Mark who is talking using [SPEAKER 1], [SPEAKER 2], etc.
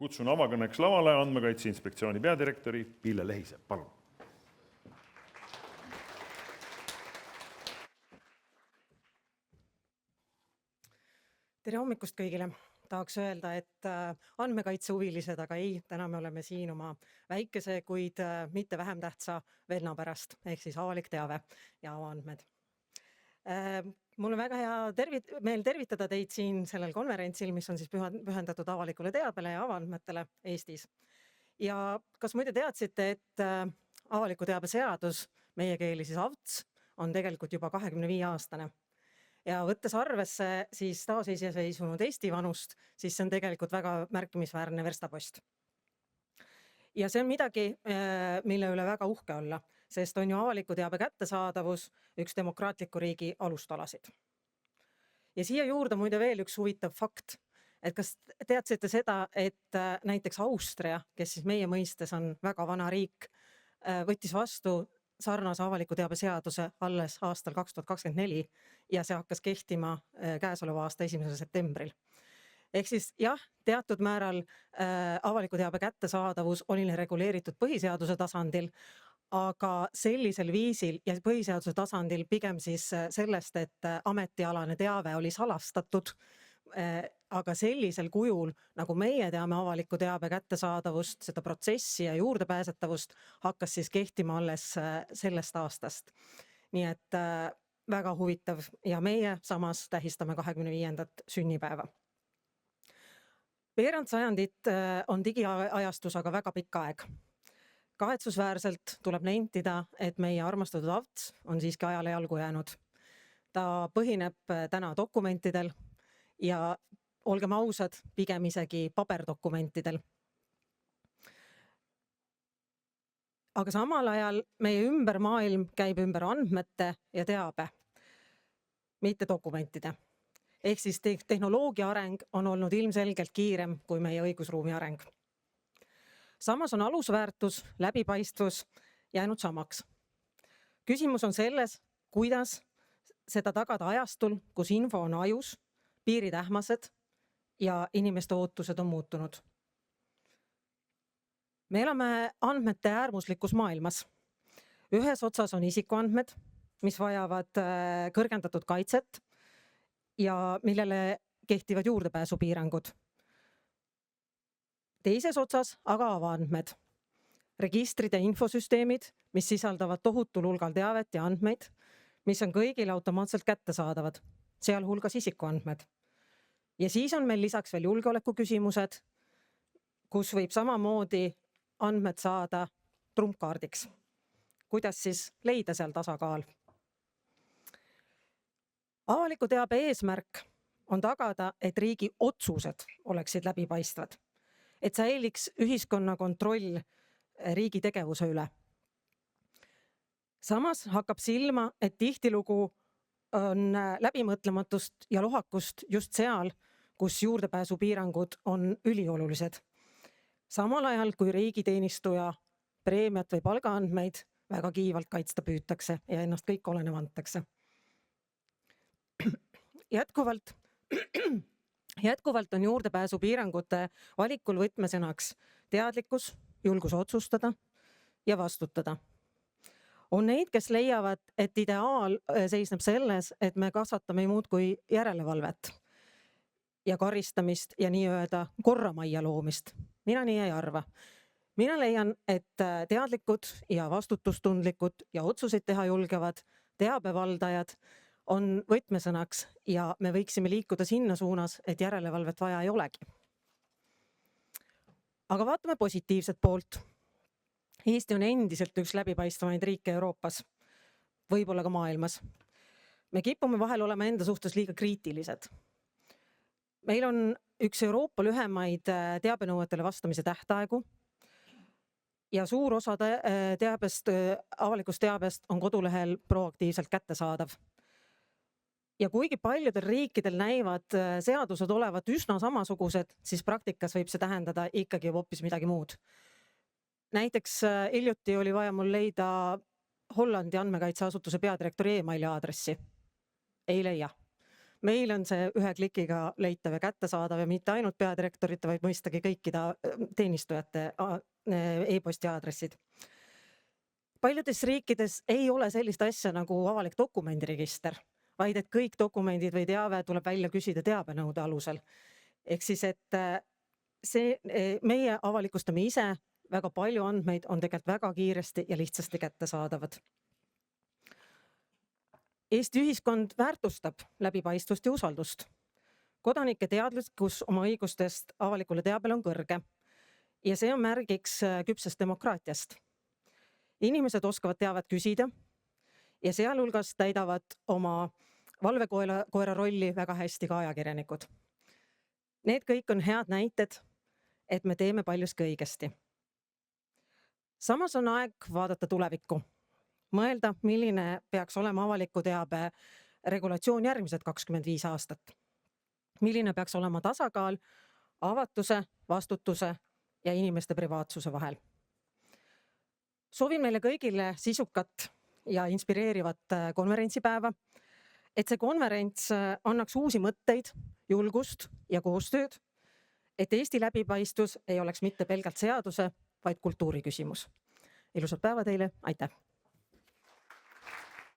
[SPEAKER 1] Kutsun avakõneks lavale Andmekaitse Inspektsiooni peadirektori Pille Lehise. Palun.
[SPEAKER 2] Tere hommikust kõigile. Tahaks öelda, et andmekaitsehuvilised, aga ei, täna me oleme siin oma väikese, kuid mitte vähem tähtsa venna pärast, ehk siis avalik teave ja avaandmed. Mul on väga hea meel tervitada teid siin sellel konverentsil, mis on siis pühendatud avalikule teabele ja avaandmetele Eestis. Ja kas muide teadsite, et avaliku teabe seadus, meie keeli siis AVTS, on tegelikult juba 25-aastane. Ja võttes arvesse siis taasiseseisvunud Eesti vanust, siis see on tegelikult väga märkimisväärne verstapost. Ja see on midagi, mille üle väga uhke olla, sest on ju avaliku teabe kättesaadavus üks demokraatliku riigi alustalasid. Ja siia juurde muide veel üks huvitav fakt, et kas teadsite seda, et näiteks Austria, kes siis meie mõistes on väga vana riik, võttis vastu sarnase avaliku teabe seaduse alles aastal 2024 ja see hakkas kehtima käesoleva aasta 1. septembril. Ehk siis jah, teatud määral avaliku teabe kättesaadavus oli reguleeritud põhiseaduse tasandil, aga sellisel viisil ja põhiseaduse tasandil pigem siis sellest, et ametialane teave oli salastatud, aga sellisel kujul, nagu meie teame avaliku teabe kättesaadavust, seda protsessi ja juurdepääsetavust, hakkas siis kehtima alles sellest aastast. Nii et väga huvitav ja meie samas tähistame 25. sünnipäeva. Veerand sajandit on digiajastus aga väga pikk aeg. Kahetsusväärselt tuleb nentida, et meie armastatud AVTS on siiski ajale jalgu jäänud. Ta põhineb täna dokumentidel ja olgem ausad, pigem isegi paberdokumentidel. Aga samal ajal meie ümber maailm käib ümber andmete ja teabe, mitte dokumentide. Ehk siis tehnoloogia areng on olnud ilmselgelt kiirem kui meie õigusruumi areng. Samas on alusväärtus, läbipaistvus jäänud samaks. Küsimus on selles, kuidas seda tagada ajastul, kus info on ajus, piirid ähmased ja inimeste ootused on muutunud. Me elame andmete äärmuslikus maailmas. Ühes otsas on isikuandmed, mis vajavad kõrgendatud kaitset ja millele kehtivad juurdepääsupiirangud. Teises otsas aga avaandmed, registrid ja infosüsteemid, mis sisaldavad tohutul hulgal teavet ja andmeid, mis on kõigile automaatselt kättesaadavad, sealhulgas isikuandmed. Ja siis on meil lisaks veel julgeoleku küsimused, kus võib samamoodi andmed saada trumpkaardiks. Kuidas siis leida seal tasakaal? Avaliku teabe eesmärk on tagada, et riigi otsused oleksid läbipaistvad, et säiliks ühiskonna kontroll riigi tegevuse üle. Samas hakkab silma, et tihtilugu on läbimõtlematust ja lohakust just seal, kus juurdepääsupiirangud on üliolulised. Samal ajal, kui riigiteenistuja preemiat või palgaandmeid väga kiivalt kaitsta püütakse ja ennast kõik olenema antakse. Jätkuvalt on juurdepääsupiirangute valikul võtmesõnaks teadlikkus, julgus otsustada ja vastutada. On neid, kes leiavad, et ideaal seisneb selles, et me kasvatame muudkui järelevalvet ja karistamist ja nii-öelda korramajja loomist. Mina nii ei arva. Mina leian, et teadlikud ja vastutustundlikud ja otsuseid teha julgevad teabevaldajad on võtmesõnaks ja me võiksime liikuda sinna suunas, et järelevalvet vaja ei olegi. Aga vaatame positiivset poolt. Eesti on endiselt üks läbipaistvamaid riike Euroopas, võib-olla ka maailmas. Me kipume vahel olema enda suhtes liiga kriitilised. Meil on üks Euroopa lühemaid teabenõuetele vastamise tähtaegu ja suur osa teabest, avalikust teabest on kodulehel proaktiivselt kättesaadav. Ja kuigi paljudel riikidel näivad seadused olevat üsna samasugused, siis praktikas võib see tähendada ikkagi hoopis midagi muud. Näiteks hiljuti oli vaja mul leida Hollandi andmekaitseasutuse peadirektori e-maili aadressi. Ei leia. meil on see ühe klikiga leitav ja kättesaadav ja mitte ainult peadirektorite, vaid mõistagi kõikide teenistujate e-posti aadressid. Paljudes riikides ei ole sellist asja nagu avalik dokumendiregister, vaid et kõik dokumendid või teave tuleb välja küsida teabenõude alusel. Ehk siis, et meie avalikustame ise väga palju andmeid, on tegelikult väga kiiresti ja lihtsasti kättesaadavad. Eesti ühiskond väärtustab läbipaistvust ja usaldust. Kodanike teadlikkus oma õigustest avalikule teabele on kõrge ja see on märgiks küpsest demokraatiast. Inimesed oskavad teavet küsida ja sealhulgas täidavad oma valvekoera rolli väga hästi ka ajakirjanikud. Need kõik on head näited, et me teeme paljuski õigesti. Samas on aeg vaadata tulevikku. Mõelda, milline peaks olema avaliku teabe regulatsioon järgmised 25 aastat. Milline peaks olema tasakaal avatuse, vastutuse ja inimeste privaatsuse vahel. Soovin meile kõigile sisukat ja inspireerivat konverentsipäeva, et see konverents annaks uusi mõtteid, julgust ja koostööd, et Eesti läbipaistvus ei oleks mitte pelgalt seaduse, vaid kultuuri küsimus. Ilusat päeva teile, aitäh!